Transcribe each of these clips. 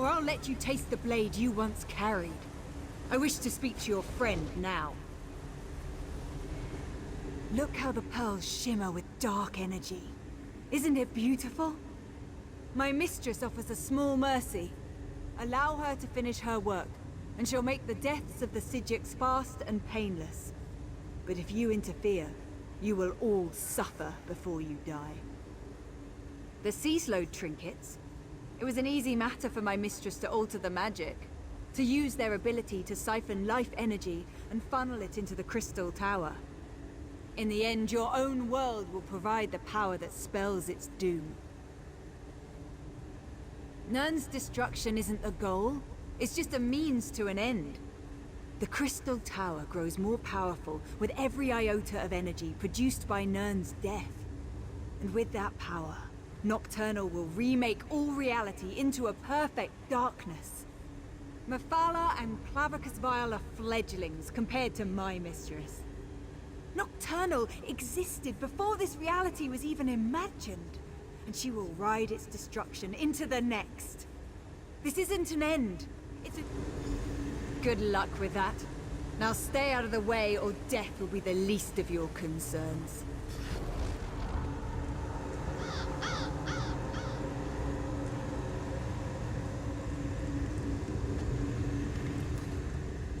or I'll let you taste the blade you once carried. I wish to speak to your friend now. Look how the pearls shimmer with dark energy. Isn't it beautiful? My mistress offers a small mercy. Allow her to finish her work, and she'll make the deaths of the Sijiks fast and painless. But if you interfere, you will all suffer before you die. The Seaslode trinkets? It was an easy matter for my mistress to alter the magic. To use their ability to siphon life energy and funnel it into the Crystal Tower. In the end, your own world will provide the power that spells its doom. Nirn's destruction isn't the goal, it's just a means to an end. The Crystal Tower grows more powerful with every iota of energy produced by Nirn's death. And with that power, Nocturnal will remake all reality into a perfect darkness. Mephala and Clavicus Vile are fledglings compared to my mistress. Nocturnal existed before this reality was even imagined, and she will ride its destruction into the next. This isn't an end, it's a... Good luck with that. Now stay out of the way, or death will be the least of your concerns.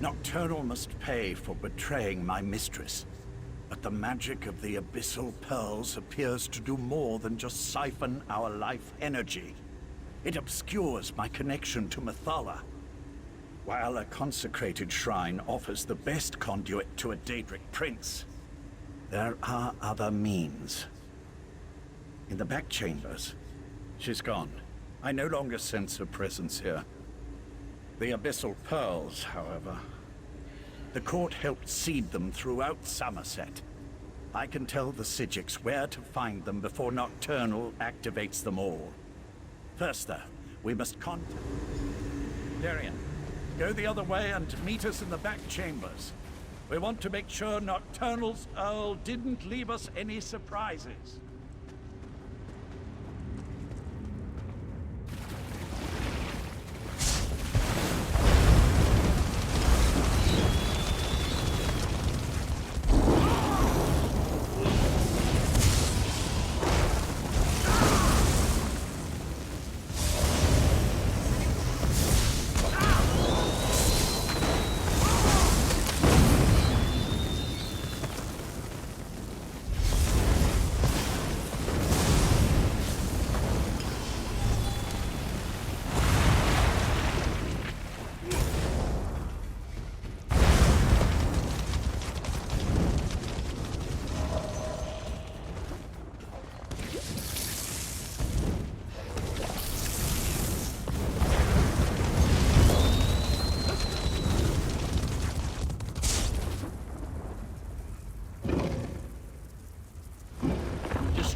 Nocturnal must pay for betraying my mistress. But the magic of the Abyssal Pearls appears to do more than just siphon our life energy. It obscures my connection to Mephala. While a consecrated shrine offers the best conduit to a Daedric prince, there are other means. In the back chambers, she's gone. I no longer sense her presence here. The Abyssal Pearls, however, the court helped seed them throughout Somerset. I can tell the Sijiks where to find them before Nocturnal activates them all. First, though, we must contact... Darian, go the other way and meet us in the back chambers. We want to make sure Nocturnal's Earl didn't leave us any surprises.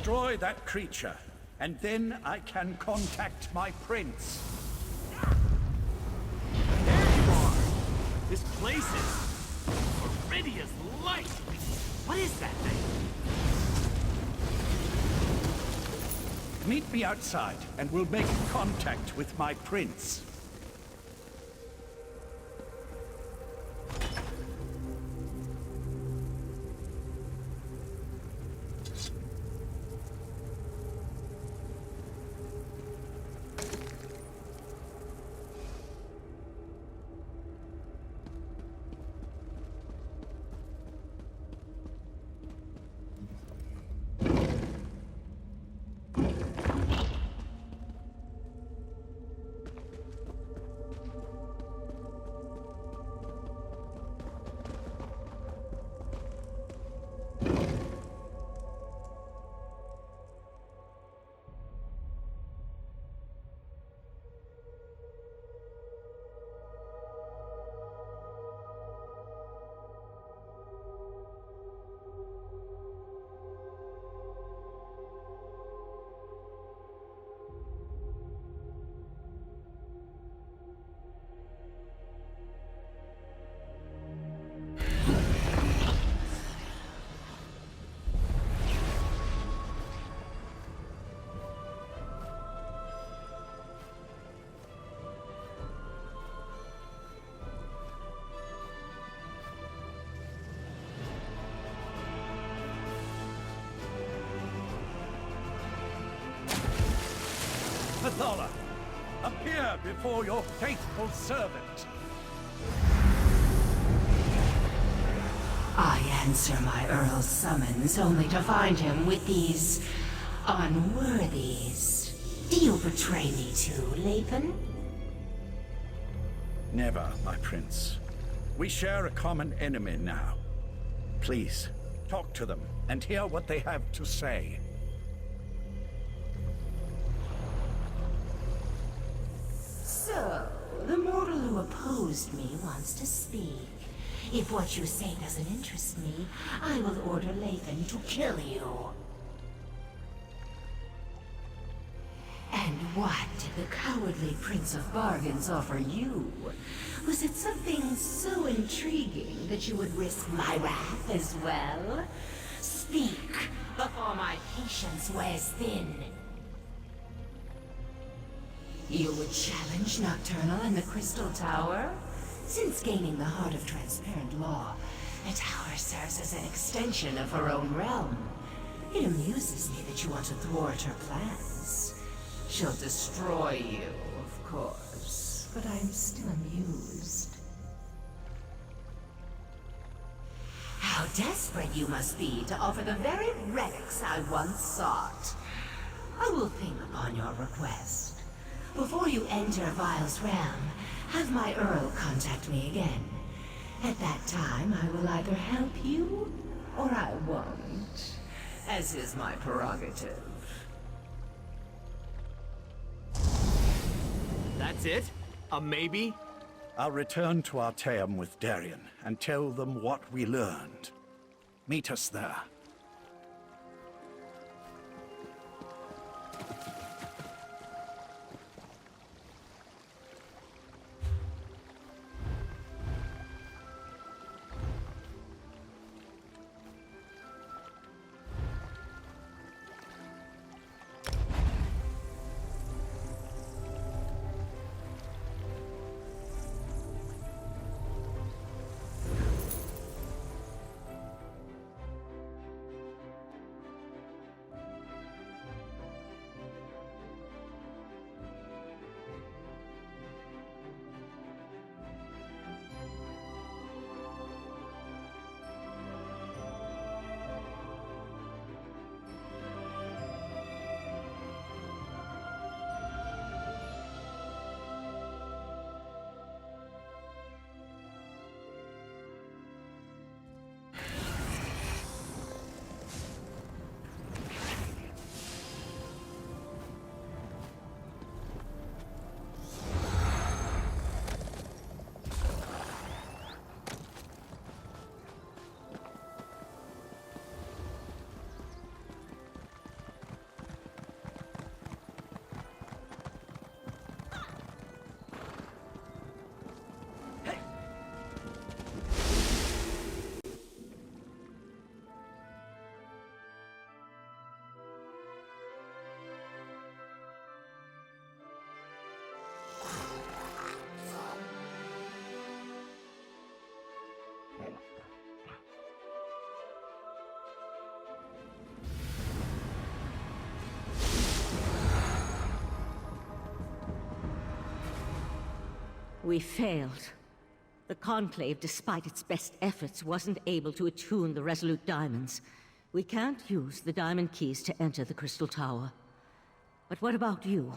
Destroy that creature, and then I can contact my prince. There you are! This place is... Viridia's light! What is that thing? Meet me outside, and we'll make contact with my prince. Thala, appear before your faithful servant. I answer my Earl's summons only to find him with these unworthies. Do you betray me too, Lathan? Never, my prince. We share a common enemy now. Please, talk to them and hear what they have to say. So, the mortal who opposed me wants to speak. If what you say doesn't interest me, I will order Lathan to kill you. And what did the cowardly Prince of Bargains offer you? Was it something so intriguing that you would risk my wrath as well? Speak, before my patience wears thin. You would challenge Nocturnal and the Crystal Tower? Since gaining the Heart of Transparent Law, the tower serves as an extension of her own realm. It amuses me that you want to thwart her plans. She'll destroy you, of course, but I'm still amused. How desperate you must be to offer the very relics I once sought. I will think upon your request. Before you enter Vile's realm, have my Earl contact me again. At that time, I will either help you, or I won't, as is my prerogative. That's it? A maybe? I'll return to Artaeum with Darien and tell them what we learned. Meet us there. We failed. The Conclave, despite its best efforts, wasn't able to attune the Resolute Diamonds. We can't use the Diamond Keys to enter the Crystal Tower. But what about you?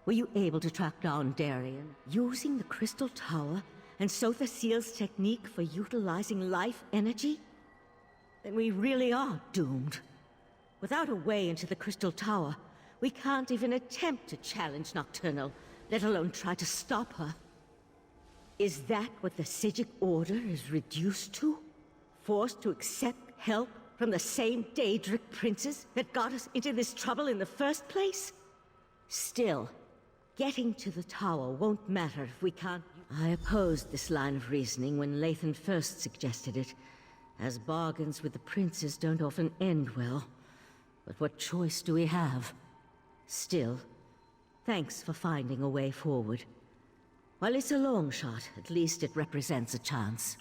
Were you able to track down Darien? Using the Crystal Tower and Sotha Seal's technique for utilizing life energy? Then we really are doomed. Without a way into the Crystal Tower, we can't even attempt to challenge Nocturnal, let alone try to stop her. Is that what the Psijic Order is reduced to? Forced to accept help from the same Daedric princes that got us into this trouble in the first place? Still, getting to the tower won't matter if we can't... I opposed this line of reasoning when Lathan first suggested it, as bargains with the princes don't often end well. But what choice do we have? Still, thanks for finding a way forward. While it's a long shot, at least it represents a chance.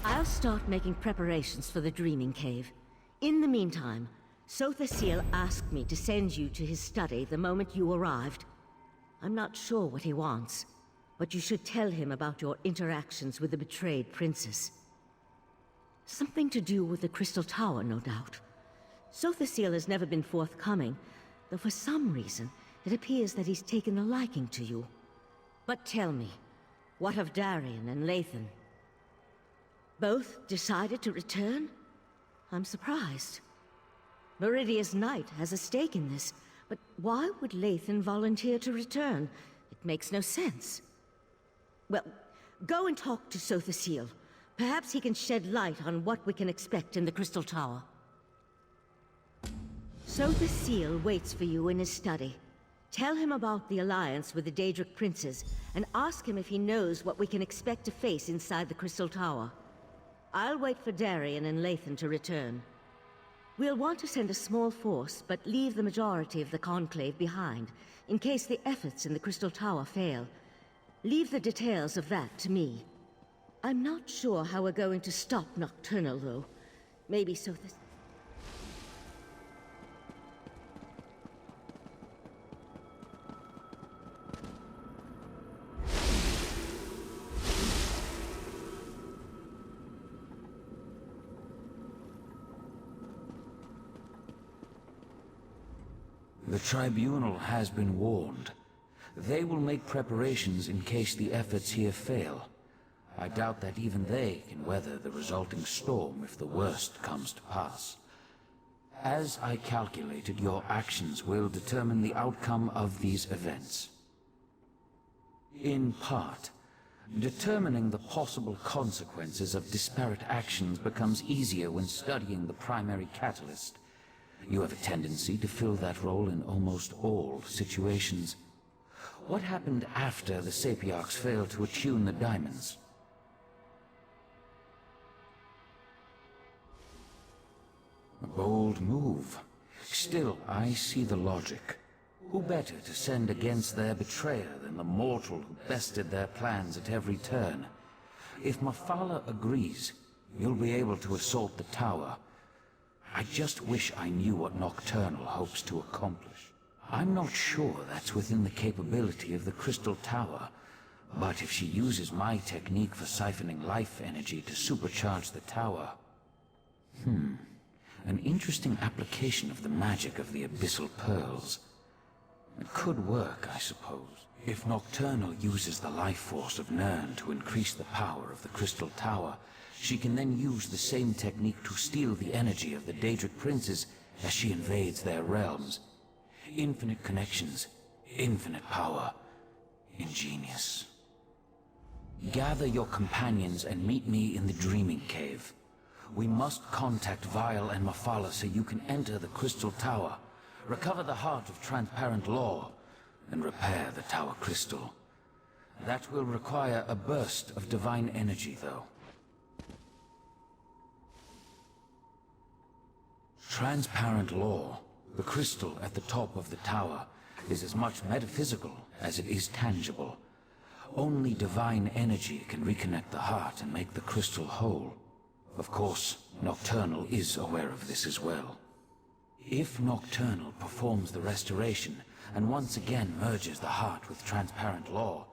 I'll start making preparations for the Dreaming Cave. In the meantime, Sothasil asked me to send you to his study the moment you arrived. I'm not sure what he wants, but you should tell him about your interactions with the betrayed princess. Something to do with the Crystal Tower, no doubt. Sothasil has never been forthcoming, though for some reason, it appears that he's taken a liking to you. But tell me, what of Darian and Lathan? Both decided to return? I'm surprised. Meridia's knight has a stake in this, but why would Lathan volunteer to return? It makes no sense. Well, go and talk to Sothasil. Perhaps he can shed light on what we can expect in the Crystal Tower. Sothasil waits for you in his study. Tell him about the alliance with the Daedric princes, and ask him if he knows what we can expect to face inside the Crystal Tower. I'll wait for Darian and Lathan to return. We'll want to send a small force, but leave the majority of the Conclave behind, in case the efforts in the Crystal Tower fail. Leave the details of that to me. I'm not sure how we're going to stop Nocturnal, though. Maybe Sothis... The Tribunal has been warned. They will make preparations in case the efforts here fail. I doubt that even they can weather the resulting storm if the worst comes to pass. As I calculated, your actions will determine the outcome of these events. In part, determining the possible consequences of disparate actions becomes easier when studying the primary catalyst. You have a tendency to fill that role in almost all situations. What happened after the Sapiarchs failed to attune the diamonds? A bold move. Still, I see the logic. Who better to send against their betrayer than the mortal who bested their plans at every turn? If Mafala agrees, you'll be able to assault the tower. I just wish I knew what Nocturnal hopes to accomplish. I'm not sure that's within the capability of the Crystal Tower, but if she uses my technique for siphoning life energy to supercharge the tower... An interesting application of the magic of the Abyssal Pearls. It could work, I suppose. If Nocturnal uses the life force of Nirn to increase the power of the Crystal Tower, she can then use the same technique to steal the energy of the Daedric princes as she invades their realms. Infinite connections, infinite power. Ingenious. Gather your companions and meet me in the Dreaming Cave. We must contact Vial and Mafala so you can enter the Crystal Tower, recover the Heart of Transparent Law, and repair the Tower Crystal. That will require a burst of divine energy, though. Transparent Law, the crystal at the top of the tower, is as much metaphysical as it is tangible. Only divine energy can reconnect the heart and make the crystal whole. Of course, Nocturnal is aware of this as well. If Nocturnal performs the restoration and once again merges the heart with Transparent Law,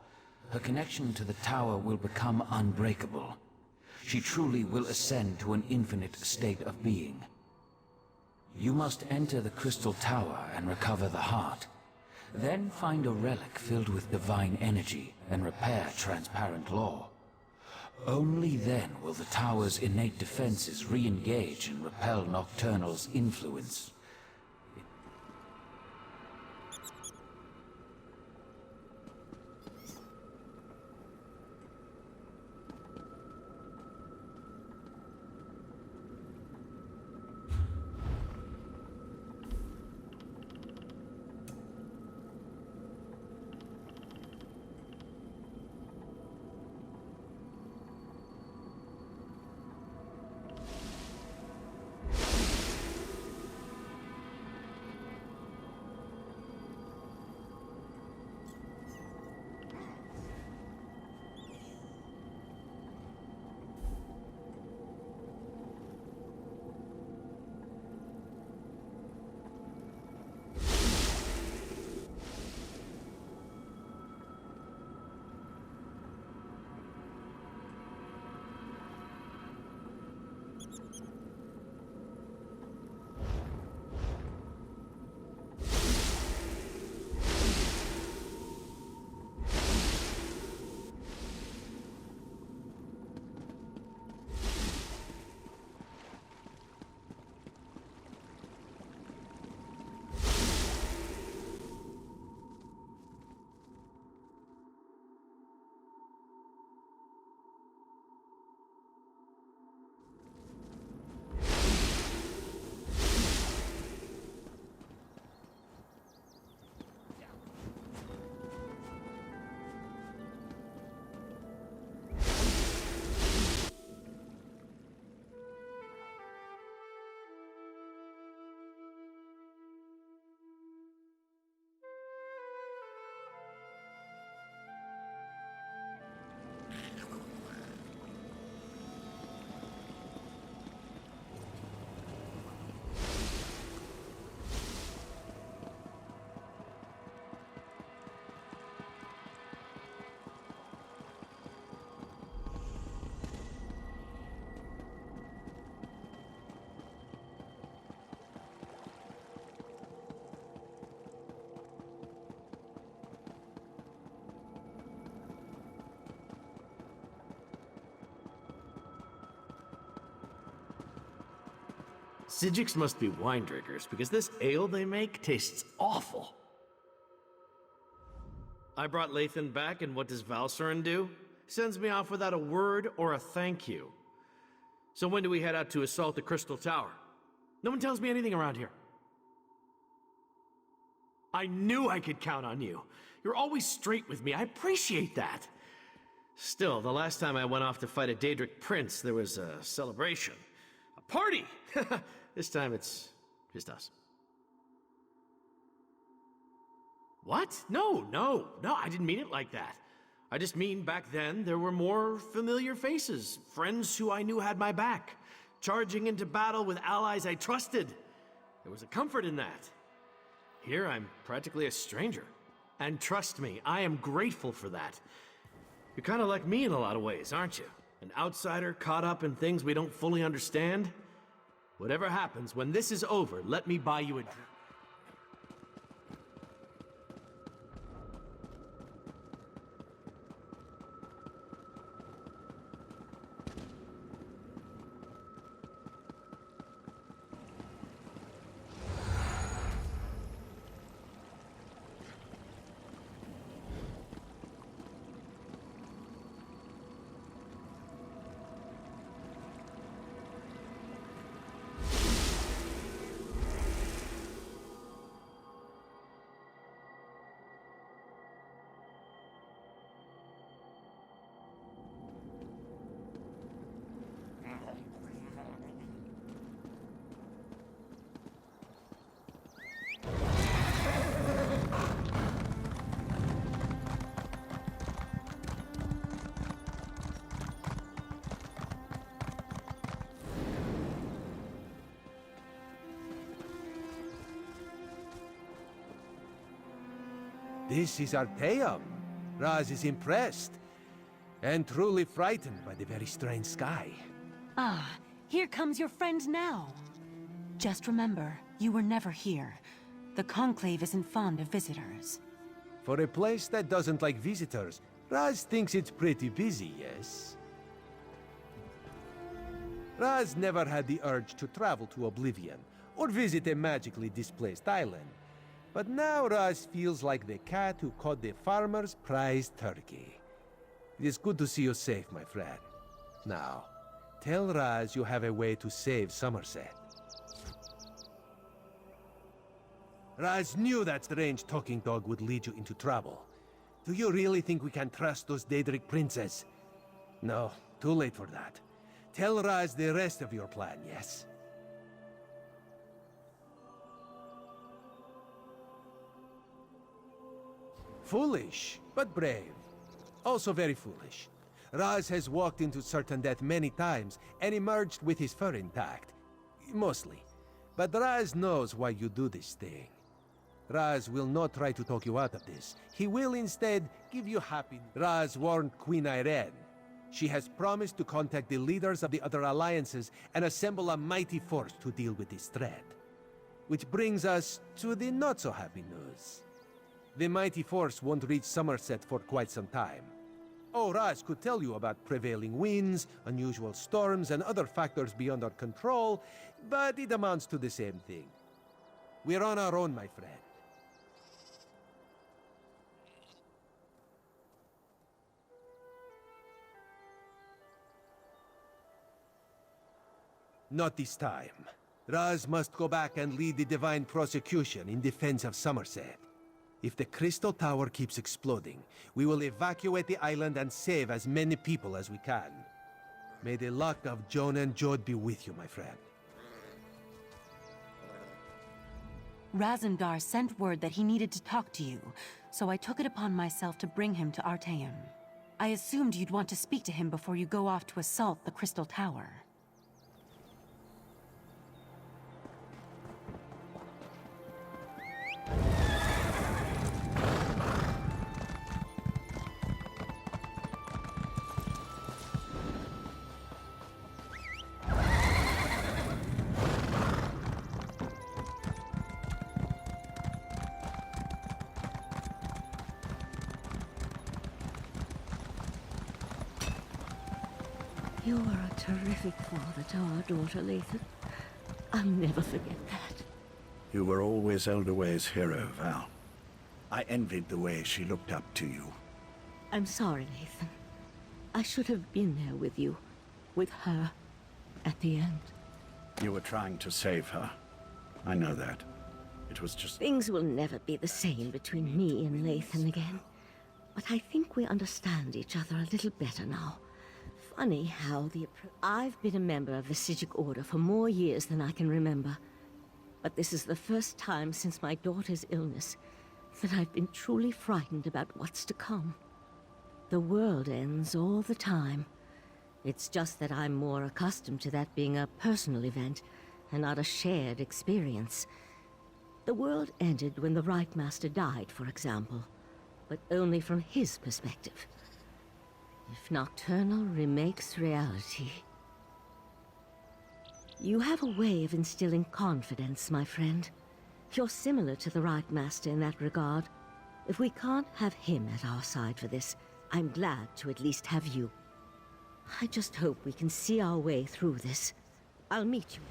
her connection to the tower will become unbreakable. She truly will ascend to an infinite state of being. You must enter the Crystal Tower and recover the heart. Then find a relic filled with divine energy and repair Transparent Law. Only then will the tower's innate defenses re-engage and repel Nocturnal's influence. Sijiks must be wine drinkers, because this ale they make tastes awful. I brought Lathan back, and what does Valsuren do? Sends me off without a word or a thank you. So when do we head out to assault the Crystal Tower? No one tells me anything around here. I knew I could count on you. You're always straight with me. I appreciate that. Still, the last time I went off to fight a Daedric prince, there was a celebration. A party! This time it's just us. What? No, I didn't mean it like that. I just mean back then there were more familiar faces, friends who I knew had my back, charging into battle with allies I trusted. There was a comfort in that. Here I'm practically a stranger. And trust me, I am grateful for that. You're kind of like me in a lot of ways, aren't you? An outsider caught up in things we don't fully understand. Whatever happens, when this is over, let me buy you a drink. This is Arteum. Raz is impressed, and truly frightened by the very strange sky. Ah, here comes your friend now. Just remember, you were never here. The Conclave isn't fond of visitors. For a place that doesn't like visitors, Raz thinks it's pretty busy, yes? Raz never had the urge to travel to Oblivion, or visit a magically displaced island. But now Raz feels like the cat who caught the farmer's prized turkey. It is good to see you safe, my friend. Now, tell Raz you have a way to save Somerset. Raz knew that strange talking dog would lead you into trouble. Do you really think we can trust those Daedric princes? No, too late for that. Tell Raz the rest of your plan, yes? Foolish, but brave. Also very foolish. Raz has walked into certain death many times and emerged with his fur intact. Mostly. But Raz knows why you do this thing. Raz will not try to talk you out of this. He will instead give you happiness. Raz warned Queen Irene. She has promised to contact the leaders of the other alliances and assemble a mighty force to deal with this threat. Which brings us to the not-so-happy news. The mighty force won't reach Somerset for quite some time. Oh, Raz could tell you about prevailing winds, unusual storms, and other factors beyond our control, but it amounts to the same thing. We're on our own, my friend. Not this time. Raz must go back and lead the divine prosecution in defense of Somerset. If the Crystal Tower keeps exploding, we will evacuate the island and save as many people as we can. May the luck of Joan and Jode be with you, my friend. Razendar sent word that he needed to talk to you, so I took it upon myself to bring him to Artaeum. I assumed you'd want to speak to him before you go off to assault the Crystal Tower. You are a terrific father to our daughter, Lathan. I'll never forget that. You were always Elderway's hero, Val. I envied the way she looked up to you. I'm sorry, Lathan. I should have been there with you. With her. At the end. You were trying to save her. I know that. It was just... Things will never be the same between me and Lathan again. But I think we understand each other a little better now. Funny how I've been a member of the Sijic Order for more years than I can remember. But this is the first time since my daughter's illness that I've been truly frightened about what's to come. The world ends all the time. It's just that I'm more accustomed to that being a personal event and not a shared experience. The world ended when the Right Master died, for example, but only from his perspective. If Nocturnal remakes reality... You have a way of instilling confidence, my friend. You're similar to the Right Master in that regard. If we can't have him at our side for this, I'm glad to at least have you. I just hope we can see our way through this. I'll meet you.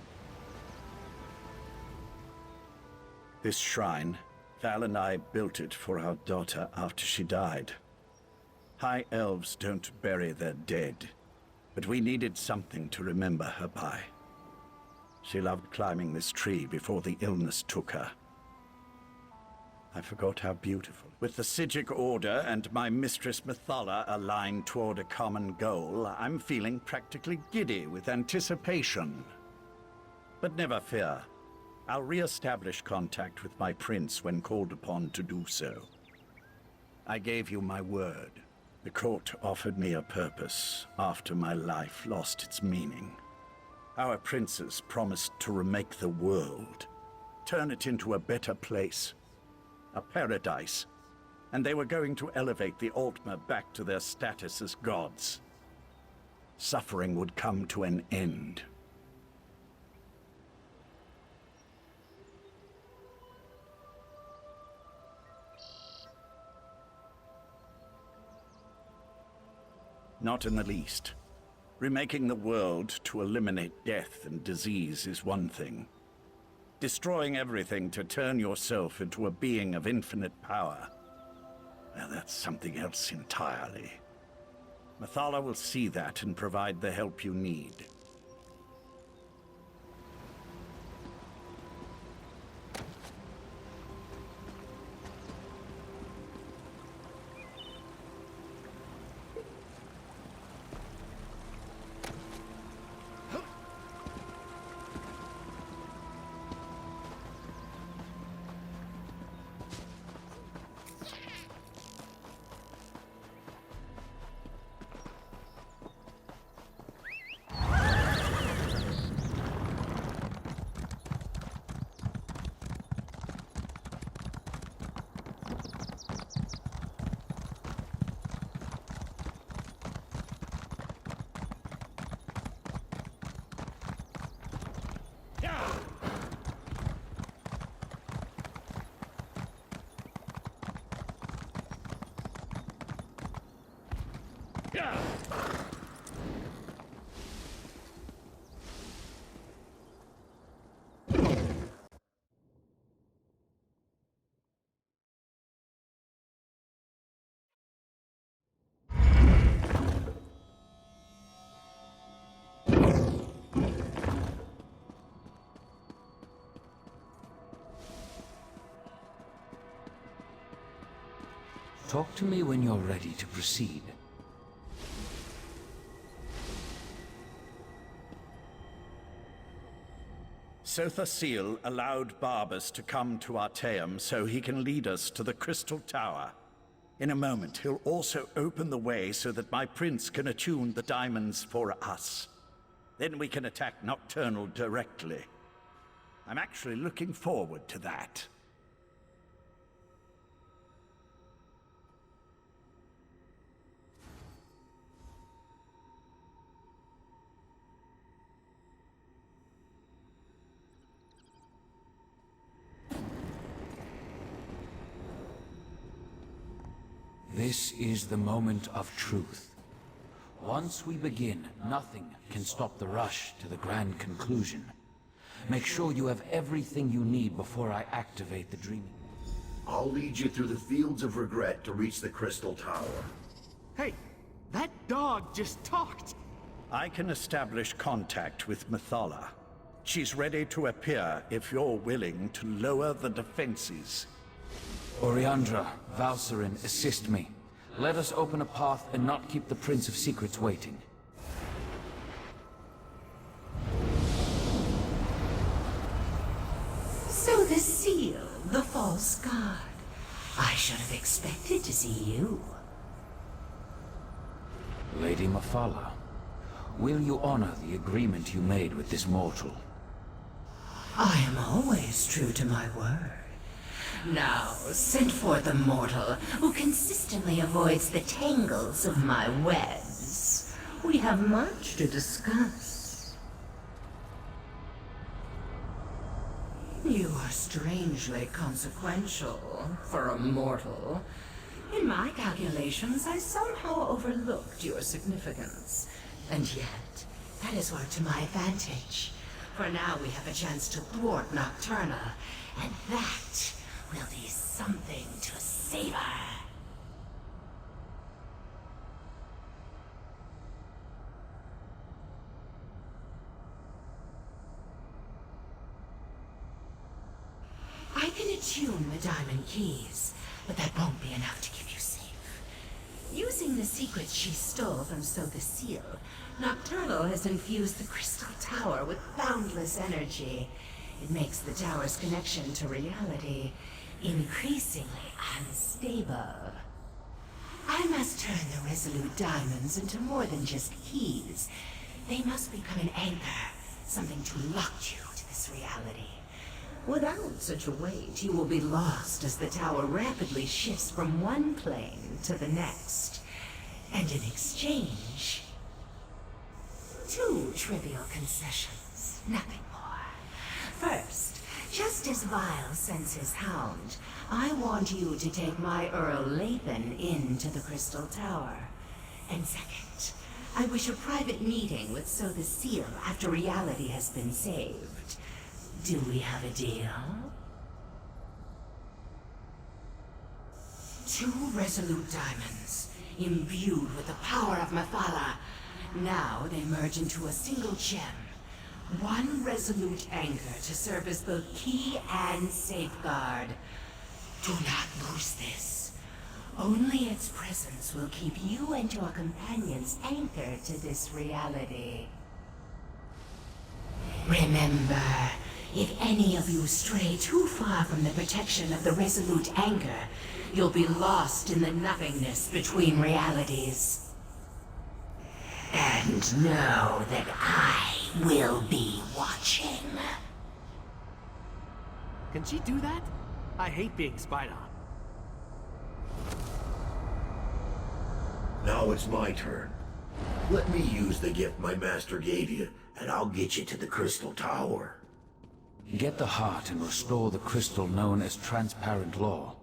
This shrine, Val and I built it for our daughter after she died. High elves don't bury their dead, but we needed something to remember her by. She loved climbing this tree before the illness took her. I forgot how beautiful. With the Sijic Order and my mistress Methala aligned toward a common goal, I'm feeling practically giddy with anticipation. But never fear. I'll re-establish contact with my prince when called upon to do so. I gave you my word. The court offered me a purpose after my life lost its meaning. Our princes promised to remake the world, turn it into a better place, a paradise, and they were going to elevate the Altmer back to their status as gods. Suffering would come to an end. Not in the least. Remaking the world to eliminate death and disease is one thing. Destroying everything to turn yourself into a being of infinite power, well, that's something else entirely. Methala will see that and provide the help you need. Talk to me when you're ready to proceed. Sotha Seal allowed Barbas to come to Artaeum so he can lead us to the Crystal Tower. In a moment, he'll also open the way so that my prince can attune the diamonds for us. Then we can attack Nocturnal directly. I'm actually looking forward to that. This is the moment of truth. Once we begin, nothing can stop the rush to the grand conclusion. Make sure you have everything you need before I activate the dreaming. I'll lead you through the fields of regret to reach the Crystal Tower. Hey, that dog just talked! I can establish contact with Methala. She's ready to appear if you're willing to lower the defenses. Oriandra, Valsarin, assist me. Let us open a path and not keep the Prince of Secrets waiting. So the seal, the false god. I should have expected to see you. Lady Mephala, will you honor the agreement you made with this mortal? I am always true to my word. Now, send forth the mortal who consistently avoids the tangles of my webs. We have much to discuss. You are strangely consequential for a mortal. In my calculations, I somehow overlooked your significance. And yet, that is worked to my advantage. For now we have a chance to thwart Nocturna, and that will be something to savor. I can attune the diamond keys, but that won't be enough to keep you safe. Using the secrets she stole from Sotha Seal, Nocturnal has infused the Crystal Tower with boundless energy. It makes the tower's connection to reality increasingly unstable. I must turn the Resolute Diamonds into more than just keys. They must become an anchor, something to lock you to this reality. Without such a weight, you will be lost as the tower rapidly shifts from one plane to the next. And in exchange, 2 trivial concessions, nothing more. First, just as Vile sends his hound, I want you to take my Earl Lathan into the Crystal Tower. And second, I wish a private meeting with Sotha Seal after reality has been saved. Do we have a deal? 2 resolute diamonds, imbued with the power of Mephala. Now they merge into a single gem. 1 resolute anchor to serve as both key and safeguard. Do not lose this. Only its presence will keep you and your companions anchored to this reality. Remember, if any of you stray too far from the protection of the resolute anchor, you'll be lost in the nothingness between realities. And know that I will be watching. Can she do that? I hate being spied on. Now it's my turn. Let me use the gift my master gave you, and I'll get you to the Crystal Tower. Get the heart and restore the crystal known as transparent law.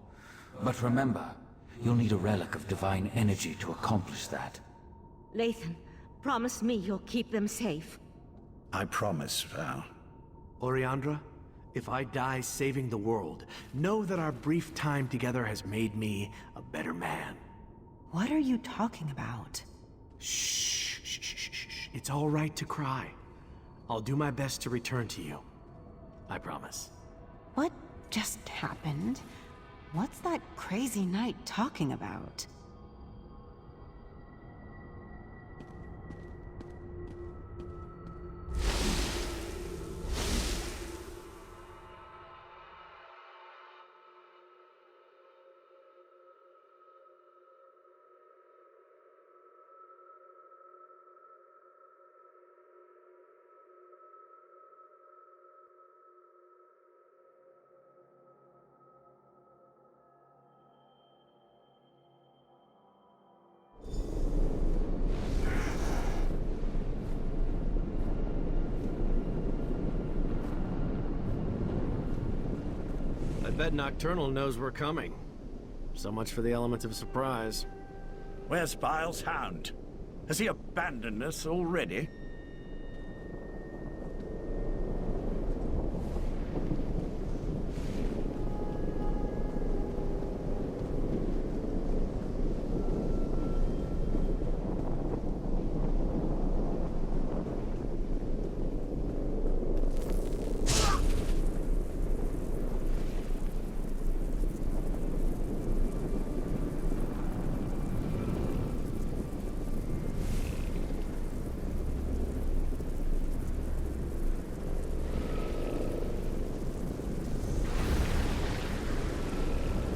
But remember, you'll need a relic of divine energy to accomplish that. Lathan, promise me you'll keep them safe. I promise, Val. Oriandra, if I die saving the world, know that our brief time together has made me a better man. What are you talking about? Shh, shh, shh, shh, shh. It's all right to cry. I'll do my best to return to you. I promise. What just happened? What's that crazy knight talking about? I bet Nocturnal knows we're coming. So much for the element of surprise. Where's Bile's hound? Has he abandoned us already?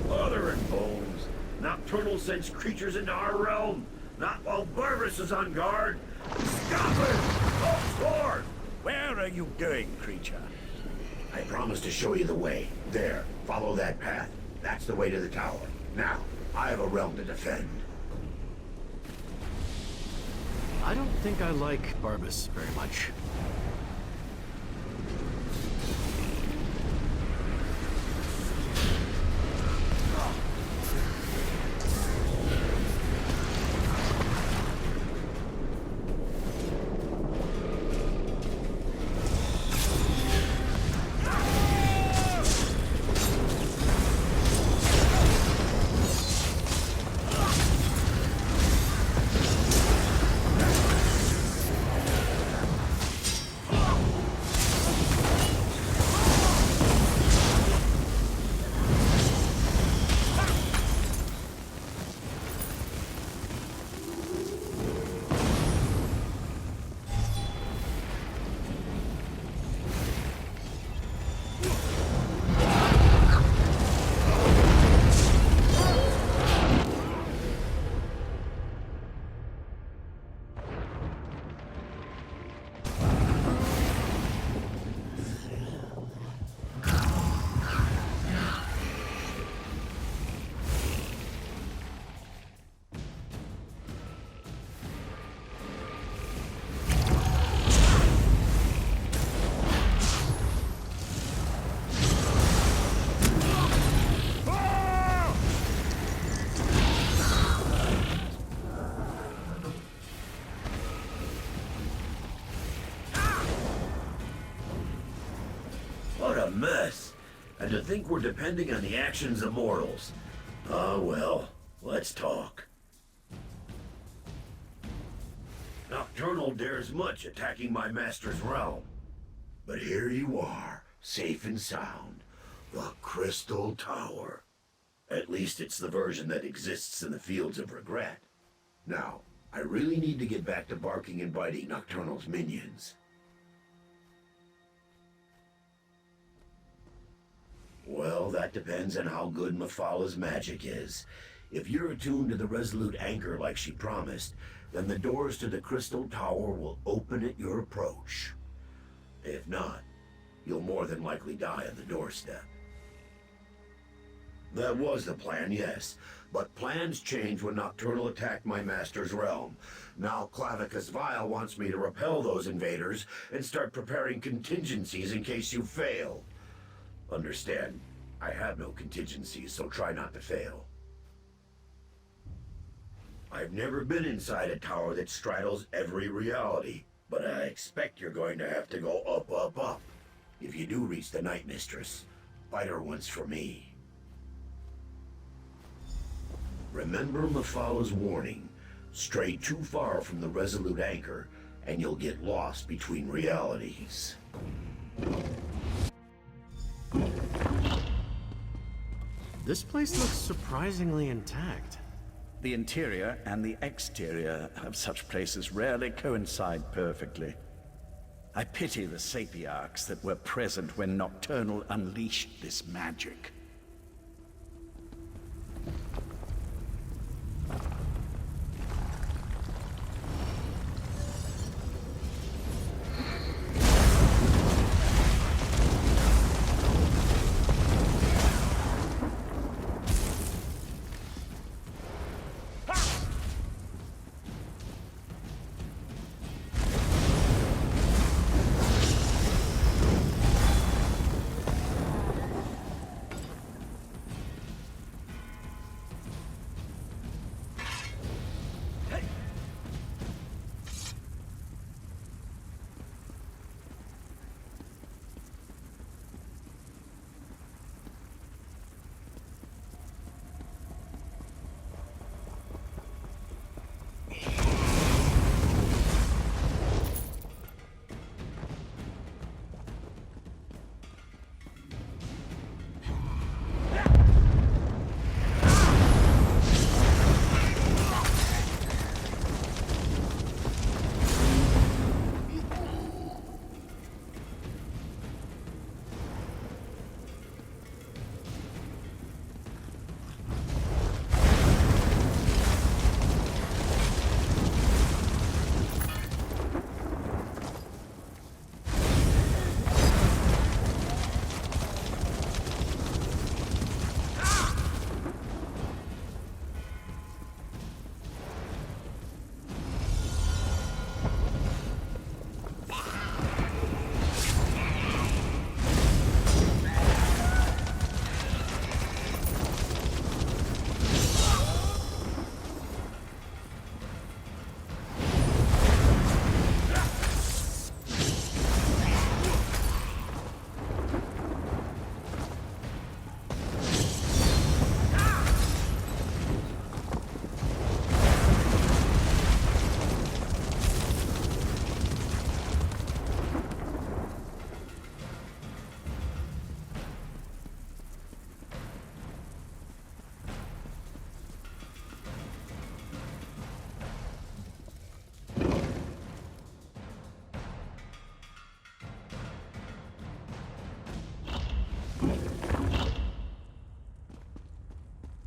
Mother and bones. Nocturnal sends creatures into our realm. Not while Barbas is on guard. Stop it! Oh, Lord! Where are you going, creature? I promised to show you the way. There, follow that path. That's the way to the tower. Now, I have a realm to defend. I don't think I like Barbas very much. What a mess. And to think we're depending on the actions of mortals. Ah, well, let's talk. Nocturnal dares much attacking my master's realm. But here you are, safe and sound. The Crystal Tower. At least it's the version that exists in the Fields of Regret. Now, I really need to get back to barking and biting Nocturnal's minions. Well, that depends on how good Mafala's magic is. If you're attuned to the Resolute Anchor like she promised, then the doors to the Crystal Tower will open at your approach. If not, you'll more than likely die on the doorstep. That was the plan, yes. But plans change when Nocturnal attacked my master's realm. Now Clavicus Vile wants me to repel those invaders and start preparing contingencies in case you fail. Understand, I have no contingencies, so try not to fail. I've never been inside a tower that straddles every reality, but I expect you're going to have to go up, up, up. If you do reach the Night Mistress, fight her once for me. Remember Mephalah's warning. Stray too far from the Resolute Anchor, and you'll get lost between realities. This place looks surprisingly intact. The interior and the exterior of such places rarely coincide perfectly. I pity the sapiarchs that were present when Nocturnal unleashed this magic.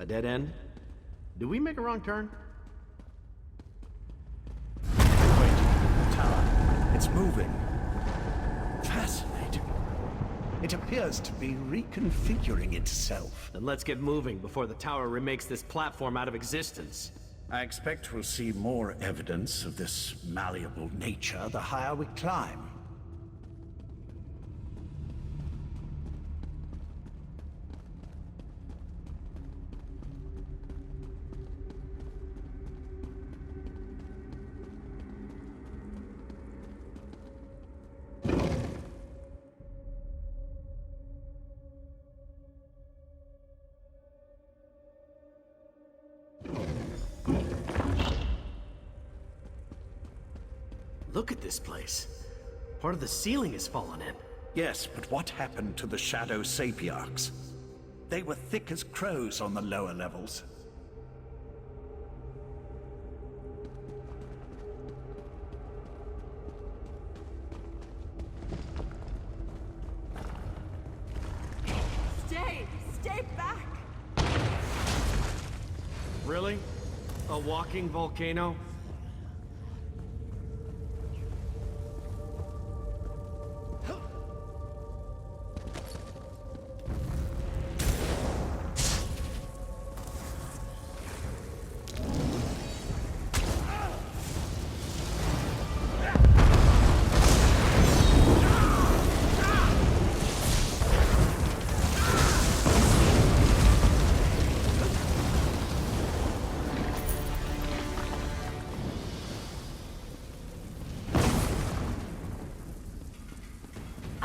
A dead end? Did we make a wrong turn? Wait, the tower. It's moving. Fascinating. It appears to be reconfiguring itself. Then let's get moving before the tower remakes this platform out of existence. I expect we'll see more evidence of this malleable nature the higher we climb. Look at this place. Part of the ceiling has fallen in. Yes, but what happened to the Shadow Sapiarchs? They were thick as crows on the lower levels. Stay back! Really? A walking volcano?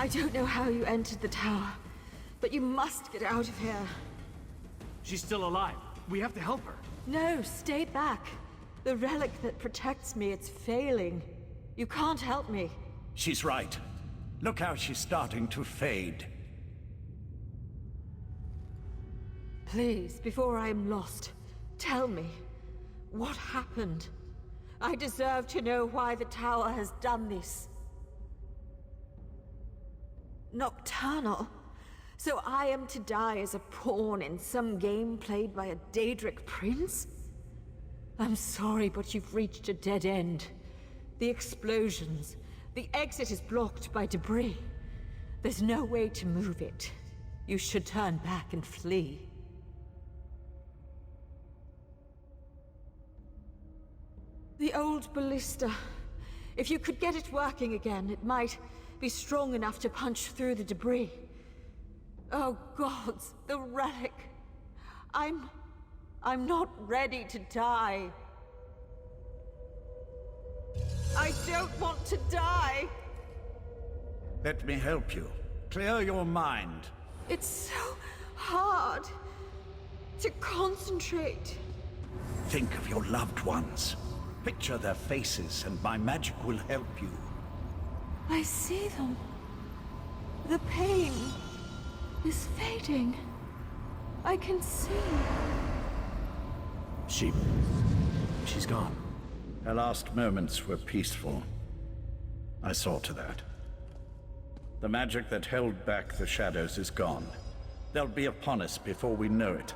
I don't know how you entered the tower, but you must get out of here. She's still alive. We have to help her. No, stay back. The relic that protects me, it's failing. You can't help me. She's right. Look how she's starting to fade. Please, before I am lost, tell me, what happened? I deserve to know why the tower has done this. Nocturnal? So I am to die as a pawn in some game played by a Daedric prince? I'm sorry, but you've reached a dead end. The explosions. The exit is blocked by debris. There's no way to move it. You should turn back and flee. The old ballista. If you could get it working again, it might be strong enough to punch through the debris. Oh gods, the relic. I'm not ready to die. I don't want to die! Let me help you. Clear your mind. It's so hard to concentrate. Think of your loved ones. Picture their faces, and my magic will help you. I see them. The pain is fading. I can see. She's gone. Her last moments were peaceful. I saw to that. The magic that held back the shadows is gone. They'll be upon us before we know it.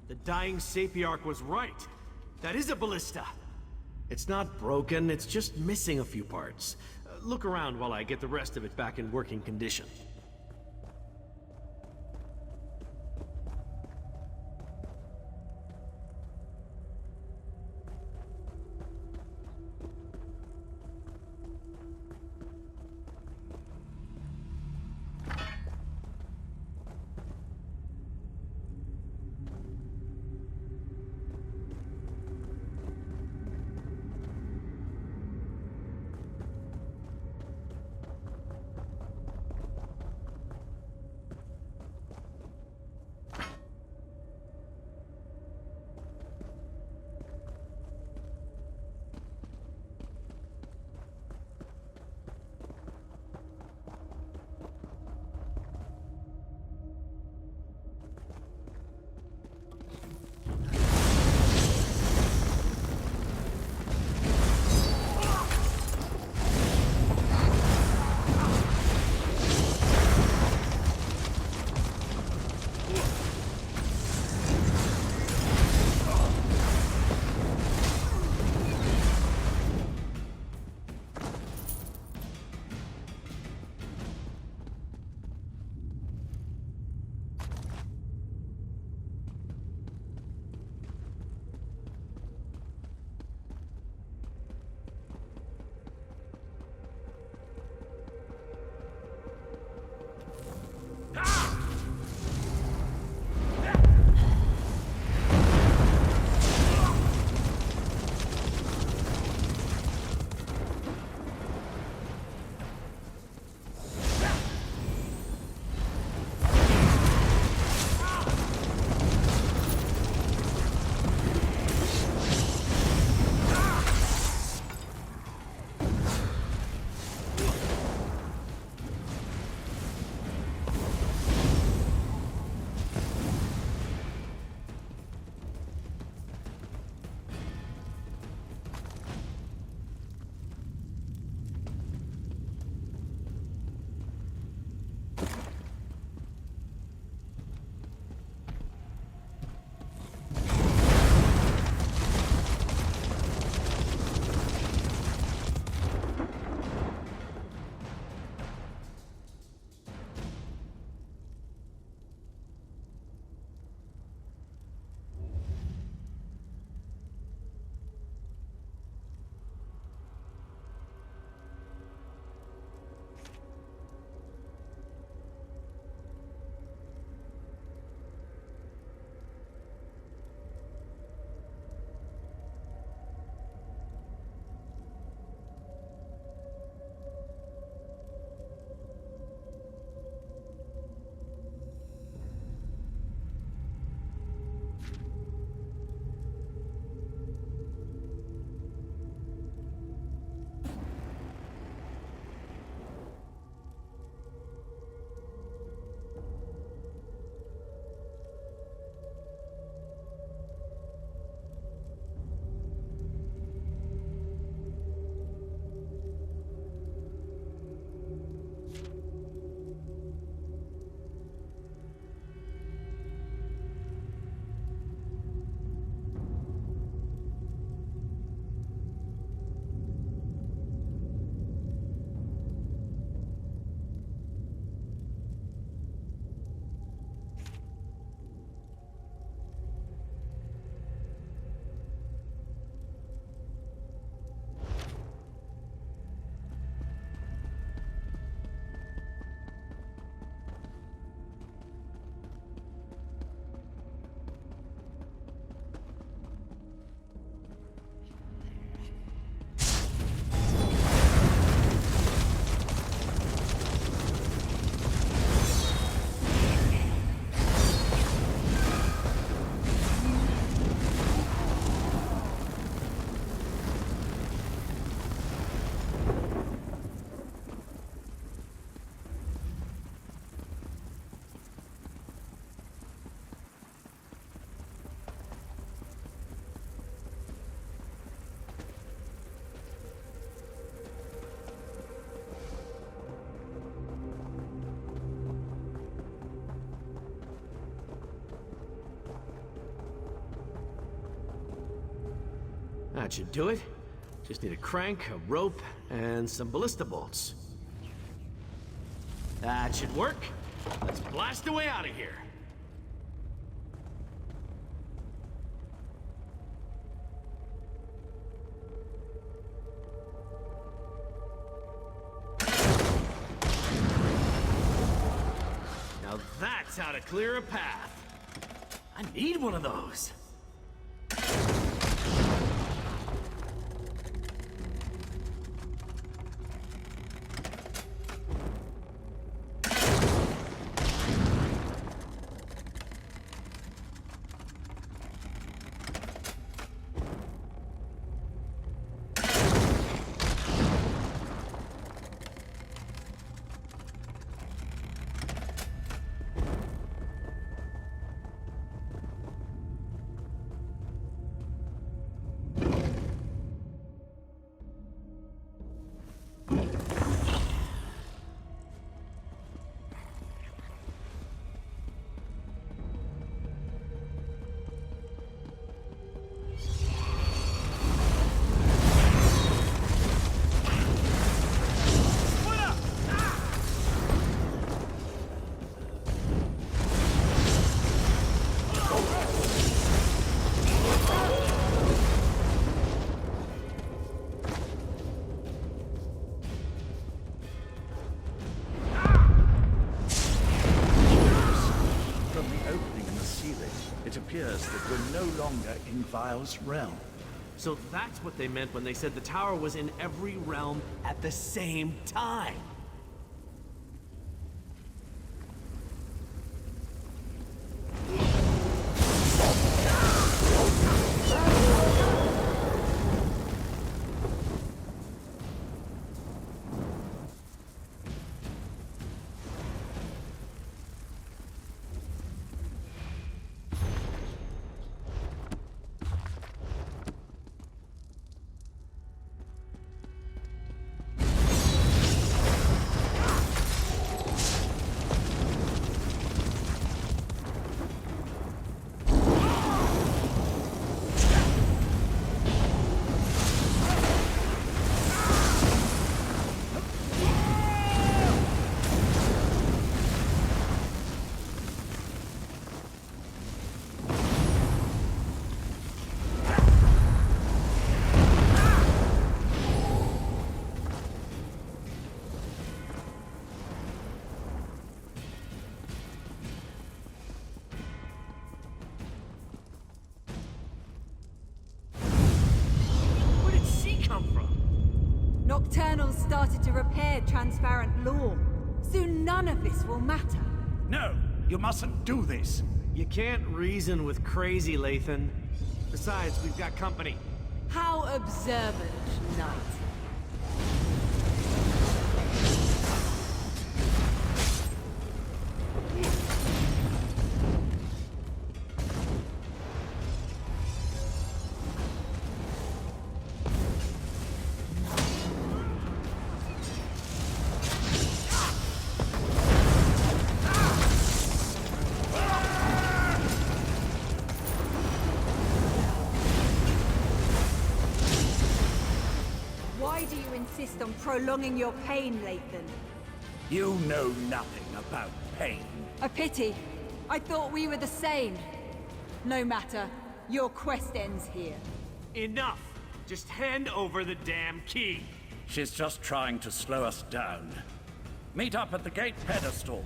The dying Sapiarch was right. That is a ballista. It's not broken, it's just missing a few parts. Look around while I get the rest of it back in working condition. That should do it. Just need a crank, a rope, and some ballista bolts. That should work. Let's blast away out of here. Now that's how to clear a path. I need one of those. It appears that we're no longer in Vile's realm. So that's what they meant when they said the tower was in every realm at the same time. Nocturnals started to repair transparent law. Soon none of this will matter. No, you mustn't do this. You can't reason with crazy, Lathan. Besides, we've got company. How observant, Knight. Why do you insist on prolonging your pain, Lathan? You know nothing about pain. A pity. I thought we were the same. No matter. Your quest ends here. Enough! Just hand over the damn key. She's just trying to slow us down. Meet up at the gate pedestal.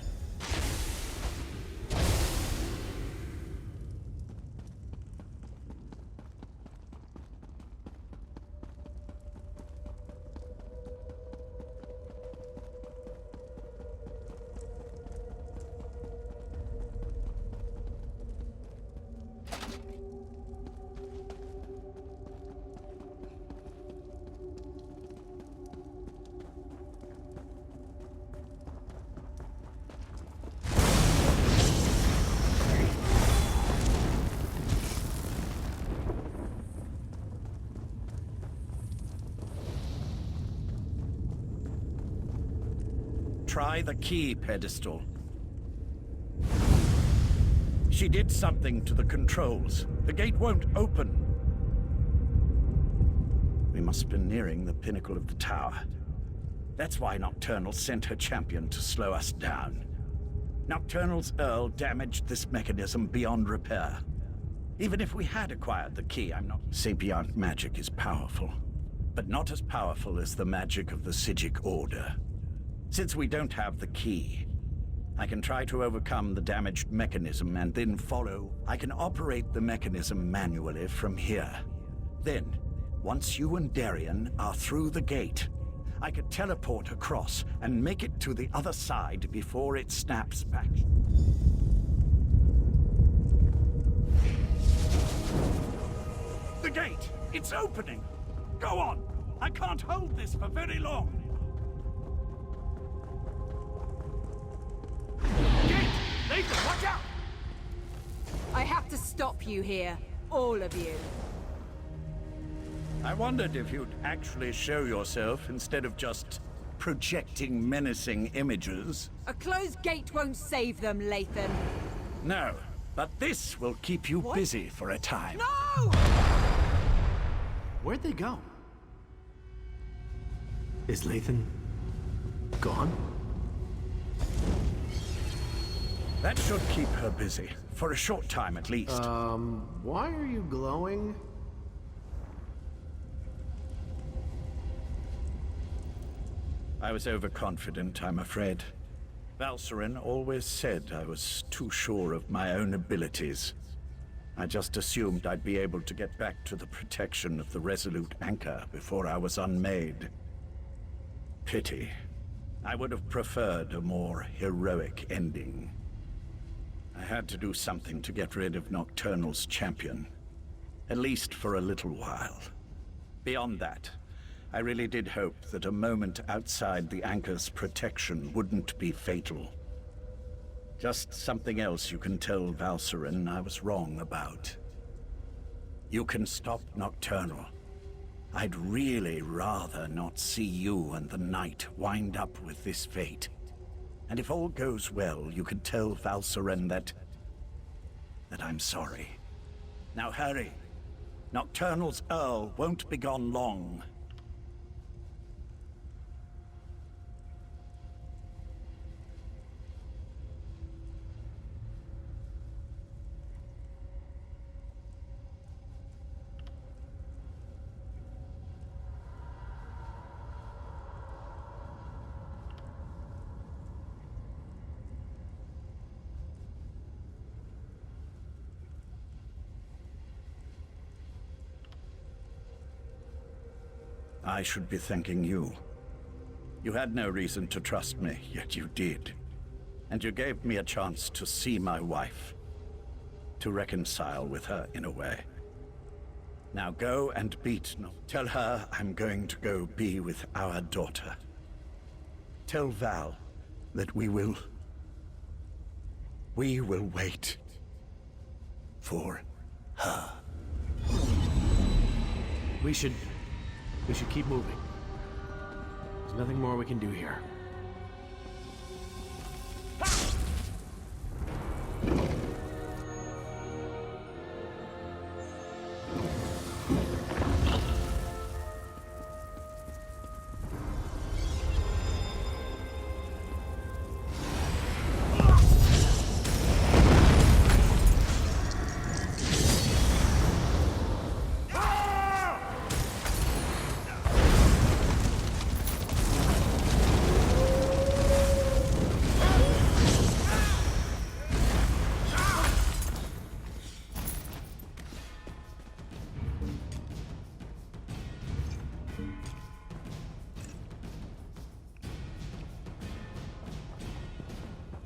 Try the key pedestal. She did something to the controls. The gate won't open. We must be nearing the pinnacle of the tower. That's why Nocturnal sent her champion to slow us down. Nocturnal's Earl damaged this mechanism beyond repair. Even if we had acquired the key, Sapient magic is powerful, but not as powerful as the magic of the Psijic Order. Since we don't have the key, I can try to overcome the damaged mechanism and then follow. I can operate the mechanism manually from here. Then, once you and Darien are through the gate, I could teleport across and make it to the other side before it snaps back. The gate! It's opening! Go on! I can't hold this for very long! Gate! Nathan, watch out! I have to stop you here. All of you. I wondered if you'd actually show yourself instead of just projecting menacing images. A closed gate won't save them, Lathan. No, but this will keep you busy for a time. No! Where'd they go? Is Lathan gone? That should keep her busy, for a short time at least. Why are you glowing? I was overconfident, I'm afraid. Valcerin always said I was too sure of my own abilities. I just assumed I'd be able to get back to the protection of the Resolute Anchor before I was unmade. Pity. I would have preferred a more heroic ending. I had to do something to get rid of Nocturnal's champion. At least for a little while. Beyond that, I really did hope that a moment outside the Anchor's protection wouldn't be fatal. Just something else you can tell Valcerin I was wrong about. You can stop Nocturnal. I'd really rather not see you and the Knight wind up with this fate. And if all goes well, you can tell Valcerin that I'm sorry. Now hurry. Nocturnal's Earl won't be gone long. I should be thanking you. You had no reason to trust me, yet you did. And you gave me a chance to see my wife. To reconcile with her in a way. Now go and beat no. Tell her I'm going to go be with our daughter. Tell Val that we will wait for her. We should keep moving. There's nothing more we can do here.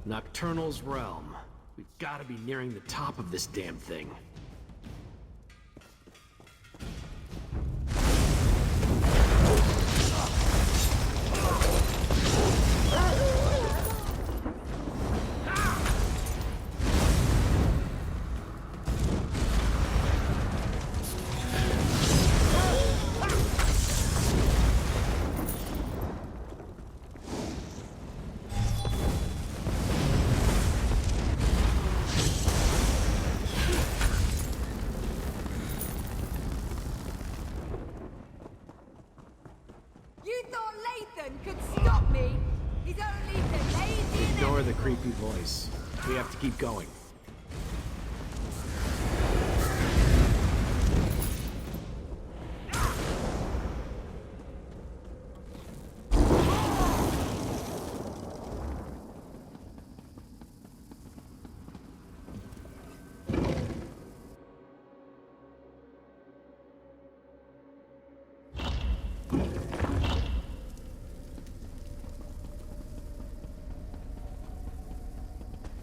Nocturnal's realm. We've got to be nearing the top of this damn thing. Titan could stop me. He's only the lazy and Ignore the creepy voice. We have to keep going.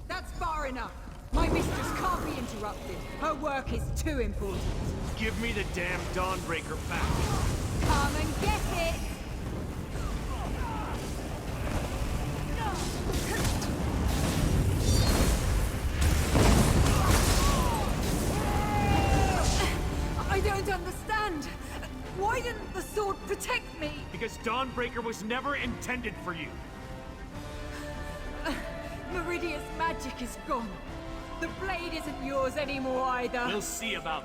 That's far enough. My mistress can't be interrupted. Her work is too important. Give me the damn Dawnbreaker back. Come and get it! I don't understand. Why didn't the sword protect me? Because Dawnbreaker was never intended for you. Meridia's magic is gone. The blade isn't yours anymore either. We'll see about